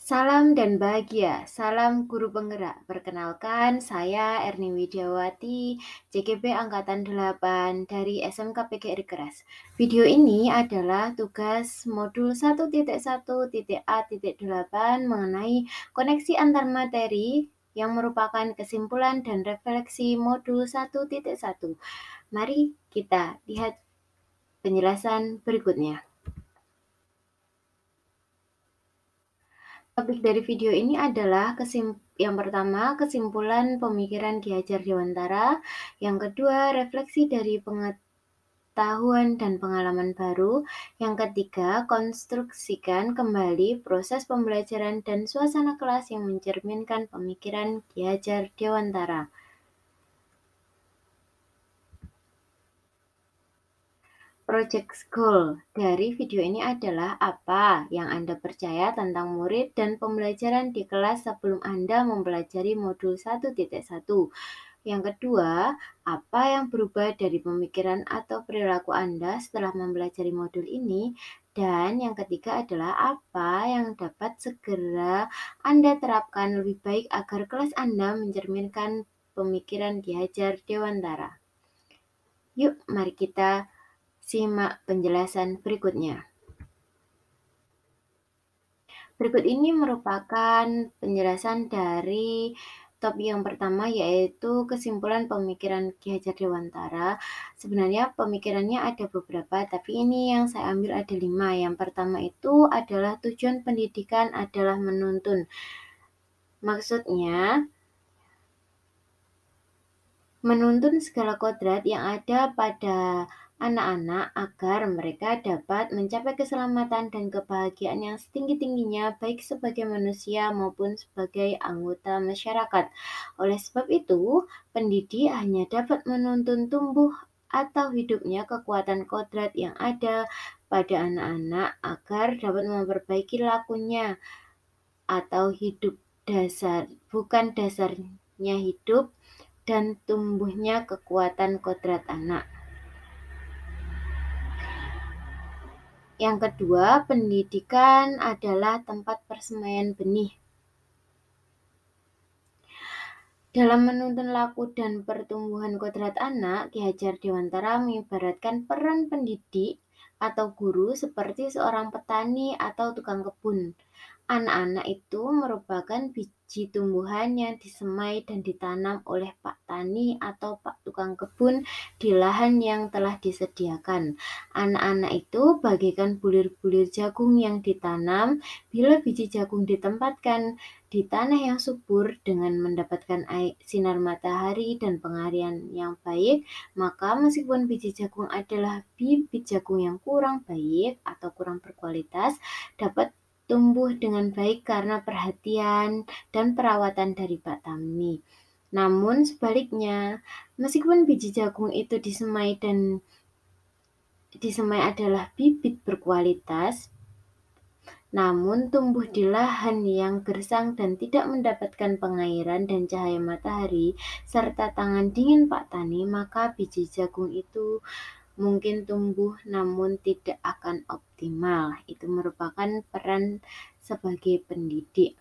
Salam dan bahagia, salam guru penggerak. Perkenalkan, saya Erni Widiawati, JGP Angkatan 8 dari SMK PGRI Keras. Video ini adalah tugas modul 1.1.A.8 mengenai koneksi antar materi yang merupakan kesimpulan dan refleksi modul 1.1. Mari kita lihat penjelasan berikutnya. Topik dari video ini adalah yang pertama, kesimpulan pemikiran Ki Hajar Dewantara. Yang kedua, refleksi dari pengetahuan dan pengalaman baru. Yang ketiga, konstruksikan kembali proses pembelajaran dan suasana kelas yang mencerminkan pemikiran Ki Hajar Dewantara. Project goal dari video ini adalah apa yang Anda percaya tentang murid dan pembelajaran di kelas sebelum Anda mempelajari modul 1.1. Yang kedua, apa yang berubah dari pemikiran atau perilaku Anda setelah mempelajari modul ini? Dan yang ketiga adalah apa yang dapat segera Anda terapkan lebih baik agar kelas Anda mencerminkan pemikiran Ki Hajar Dewantara. Yuk, mari kita simak penjelasan berikutnya. Berikut ini merupakan penjelasan dari topik yang pertama, yaitu kesimpulan pemikiran Ki Hajar Dewantara. Sebenarnya pemikirannya ada beberapa, tapi ini yang saya ambil ada 5. Yang pertama itu adalah tujuan pendidikan adalah menuntun. Maksudnya, menuntun segala kodrat yang ada pada anak-anak agar mereka dapat mencapai keselamatan dan kebahagiaan yang setinggi-tingginya baik sebagai manusia maupun sebagai anggota masyarakat. Oleh sebab itu, pendidik hanya dapat menuntun tumbuh atau hidupnya kekuatan kodrat yang ada pada anak-anak agar dapat memperbaiki lakunya atau hidup bukan dasarnya hidup dan tumbuhnya kekuatan kodrat anak. Yang kedua, pendidikan adalah tempat persemaian benih. Dalam menuntun laku dan pertumbuhan kodrat anak, Ki Hajar Dewantara mengibaratkan peran pendidik atau guru seperti seorang petani atau tukang kebun. Anak-anak itu merupakan biji tumbuhan yang disemai dan ditanam oleh Pak Tani atau Pak Tukang Kebun di lahan yang telah disediakan. Anak-anak itu bagaikan bulir-bulir jagung yang ditanam. Bila biji jagung ditempatkan di tanah yang subur dengan mendapatkan sinar matahari dan pengarian yang baik, maka meskipun biji jagung adalah bibit jagung yang kurang baik atau kurang berkualitas, dapat tumbuh dengan baik karena perhatian dan perawatan dari Pak Tani. Namun sebaliknya, meskipun biji jagung itu disemai adalah bibit berkualitas, namun tumbuh di lahan yang gersang dan tidak mendapatkan pengairan dan cahaya matahari serta tangan dingin Pak Tani, maka biji jagung itu mungkin tumbuh namun tidak akan optimal. Itu merupakan peran sebagai pendidik.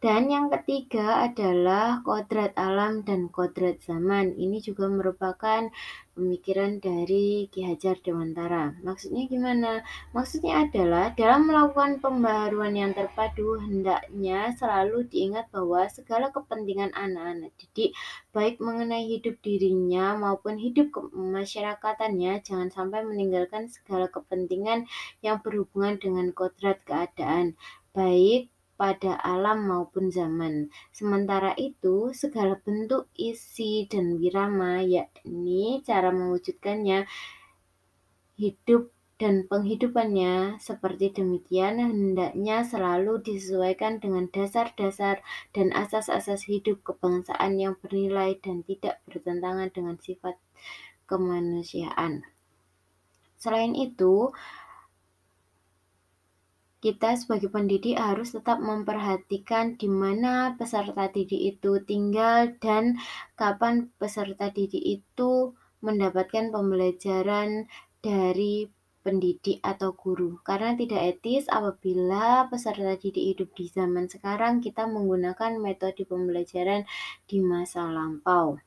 Dan yang ketiga adalah kodrat alam dan kodrat zaman. Ini juga merupakan pemikiran dari Ki Hajar Dewantara. Maksudnya gimana? Maksudnya adalah dalam melakukan pembaharuan yang terpadu, hendaknya selalu diingat bahwa segala kepentingan anak-anak didik, baik mengenai hidup dirinya maupun hidup kemasyarakatan,nya jangan sampai meninggalkan segala kepentingan yang berhubungan dengan kodrat keadaan, baik pada alam maupun zaman. Sementara itu, segala bentuk isi dan wirama, yakni cara mewujudkannya, hidup dan penghidupannya seperti demikian, hendaknya selalu disesuaikan dengan dasar-dasar dan asas-asas hidup kebangsaan yang bernilai dan tidak bertentangan dengan sifat kemanusiaan. Selain itu, kita sebagai pendidik harus tetap memperhatikan di mana peserta didik itu tinggal dan kapan peserta didik itu mendapatkan pembelajaran dari pendidik atau guru, karena tidak etis apabila peserta didik hidup di zaman sekarang kita menggunakan metode pembelajaran di masa lampau.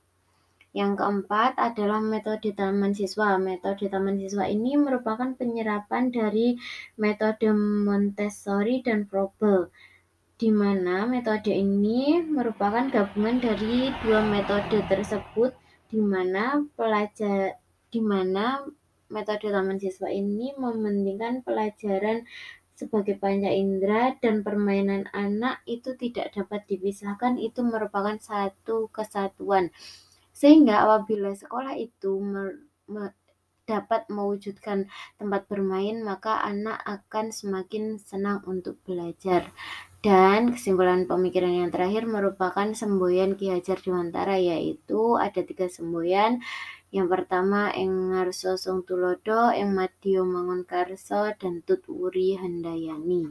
Yang keempat adalah metode taman siswa. Metode taman siswa ini merupakan penyerapan dari metode Montessori dan Froebel, di mana metode ini merupakan gabungan dari dua metode tersebut, di mana metode taman siswa ini mementingkan pelajaran sebagai panca indera dan permainan anak itu tidak dapat dipisahkan, itu merupakan satu kesatuan. Sehingga apabila sekolah itu dapat mewujudkan tempat bermain, maka anak akan semakin senang untuk belajar. Dan kesimpulan pemikiran yang terakhir merupakan semboyan Ki Hajar Dewantara, yaitu ada 3 semboyan. Yang pertama, Ing Ngarso Sung Tulodo, Ing Madya Mangunkarso, dan Tut Wuri Handayani.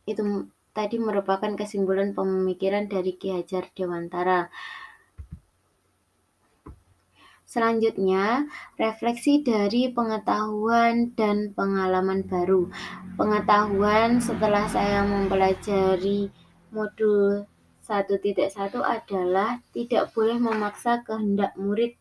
Itu tadi merupakan kesimpulan pemikiran dari Ki Hajar Dewantara. Selanjutnya, refleksi dari pengetahuan dan pengalaman baru. Pengetahuan setelah saya mempelajari modul 1.1 adalah tidak boleh memaksa kehendak murid,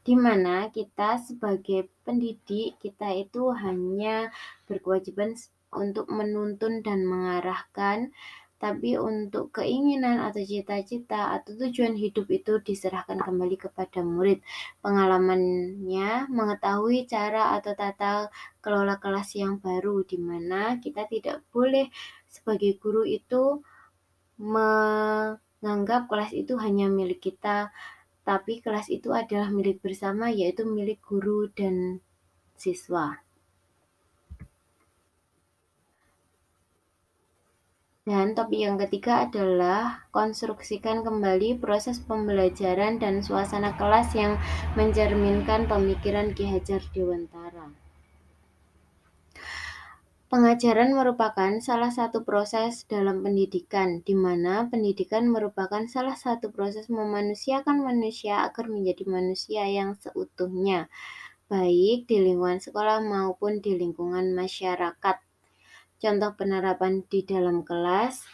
di mana kita sebagai pendidik, kita itu hanya berkewajiban untuk menuntun dan mengarahkan, tapi untuk keinginan atau cita-cita atau tujuan hidup itu diserahkan kembali kepada murid. Pengalamannya mengetahui cara atau tata kelola kelas yang baru, di mana kita tidak boleh sebagai guru itu menganggap kelas itu hanya milik kita, tapi kelas itu adalah milik bersama, yaitu milik guru dan siswa. Dan topik yang ketiga adalah konstruksikan kembali proses pembelajaran dan suasana kelas yang mencerminkan pemikiran Ki Hajar Dewantara. Pengajaran merupakan salah satu proses dalam pendidikan, di mana pendidikan merupakan salah satu proses memanusiakan manusia agar menjadi manusia yang seutuhnya, baik di lingkungan sekolah maupun di lingkungan masyarakat. Contoh penerapan di dalam kelas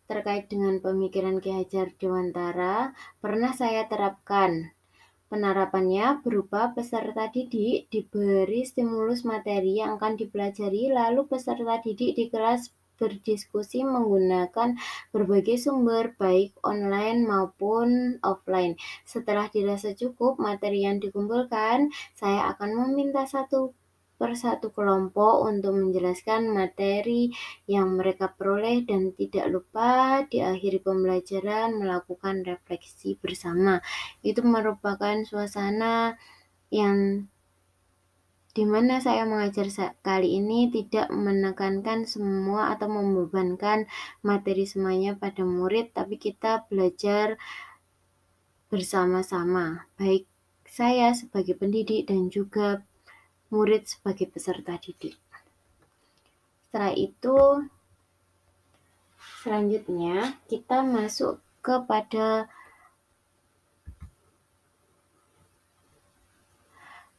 terkait dengan pemikiran Ki Hajar Dewantara pernah saya terapkan. Penerapannya berupa peserta didik diberi stimulus materi yang akan dipelajari, lalu peserta didik di kelas berdiskusi menggunakan berbagai sumber baik online maupun offline. Setelah dirasa cukup materi yang dikumpulkan, saya akan meminta satu persatu kelompok untuk menjelaskan materi yang mereka peroleh dan tidak lupa di akhir pembelajaran melakukan refleksi bersama. Itu merupakan suasana yang dimana saya mengajar kali ini tidak menekankan semua atau membebankan materi semuanya pada murid, tapi kita belajar bersama-sama, baik saya sebagai pendidik dan juga murid sebagai peserta didik. Setelah itu, selanjutnya kita masuk kepada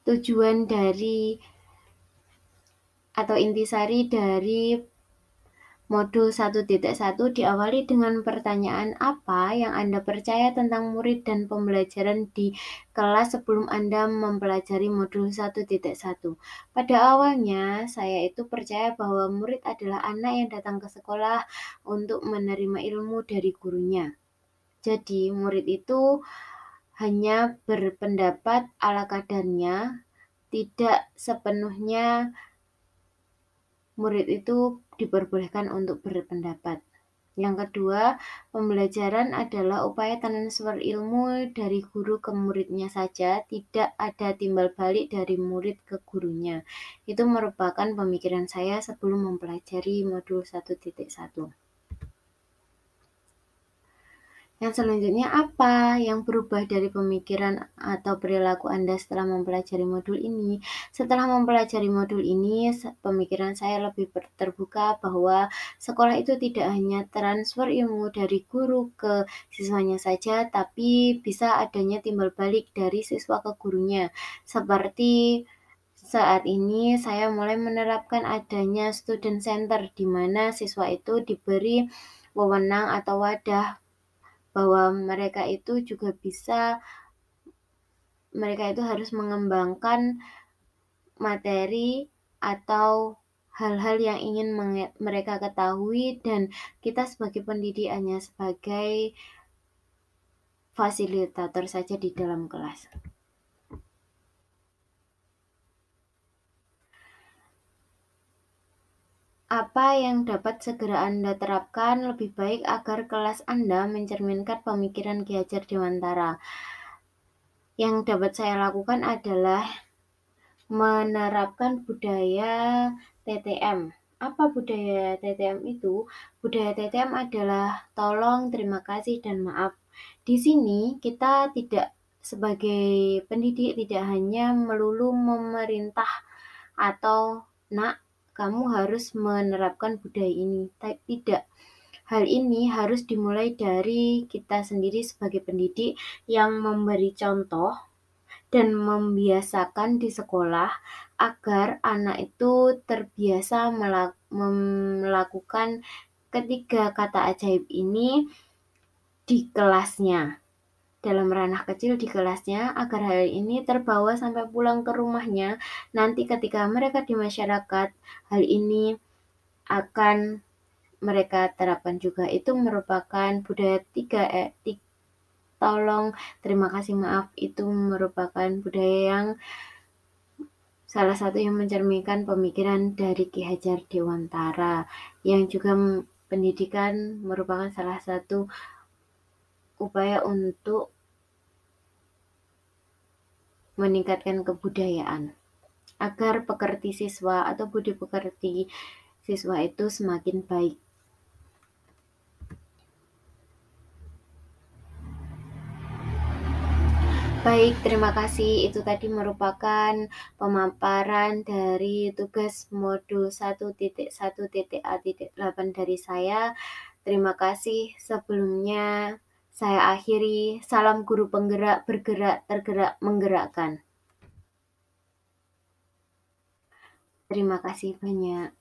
tujuan dari atau intisari dari modul 1.1 diawali dengan pertanyaan apa yang Anda percaya tentang murid dan pembelajaran di kelas sebelum Anda mempelajari modul 1.1. Pada awalnya, saya itu percaya bahwa murid adalah anak yang datang ke sekolah untuk menerima ilmu dari gurunya. Jadi, murid itu hanya berpendapat ala kadarnya, tidak sepenuhnya murid itu diperbolehkan untuk berpendapat. Yang kedua, pembelajaran adalah upaya transfer ilmu dari guru ke muridnya saja, tidak ada timbal balik dari murid ke gurunya. Itu merupakan pemikiran saya sebelum mempelajari modul 1.1. Yang selanjutnya apa yang berubah dari pemikiran atau perilaku Anda setelah mempelajari modul ini? Setelah mempelajari modul ini, pemikiran saya lebih terbuka bahwa sekolah itu tidak hanya transfer ilmu dari guru ke siswanya saja, tapi bisa adanya timbal balik dari siswa ke gurunya. Seperti saat ini saya mulai menerapkan adanya student center di mana siswa itu diberi wewenang atau wadah bahwa mereka itu harus mengembangkan materi atau hal-hal yang ingin mereka ketahui, dan kita sebagai pendidik hanya sebagai fasilitator saja di dalam kelas. Apa yang dapat segera Anda terapkan lebih baik agar kelas Anda mencerminkan pemikiran Ki Hajar Dewantara? Yang dapat saya lakukan adalah menerapkan budaya TTM. Apa budaya TTM itu? Budaya TTM adalah tolong, terima kasih, dan maaf. Di sini kita tidak sebagai pendidik tidak hanya melulu memerintah atau nak, kamu harus menerapkan budaya ini. Tidak. Hal ini harus dimulai dari kita sendiri sebagai pendidik yang memberi contoh dan membiasakan di sekolah agar anak itu terbiasa melakukan ketiga kata ajaib ini di kelasnya, dalam ranah kecil di kelasnya, agar hal ini terbawa sampai pulang ke rumahnya. Nanti ketika mereka di masyarakat, hal ini akan mereka terapkan juga. Itu merupakan budaya tolong, terima kasih, maaf. Itu merupakan budaya yang salah satu yang mencerminkan pemikiran dari Ki Hajar Dewantara, yang juga pendidikan merupakan salah satu upaya untuk meningkatkan kebudayaan, agar pekerti siswa atau budi pekerti siswa itu semakin baik. Baik, terima kasih. Itu tadi merupakan pemaparan dari tugas modul 1.1.A.8 dari saya. Terima kasih. Sebelumnya saya akhiri. Salam guru penggerak, bergerak, tergerak, menggerakkan. Terima kasih banyak.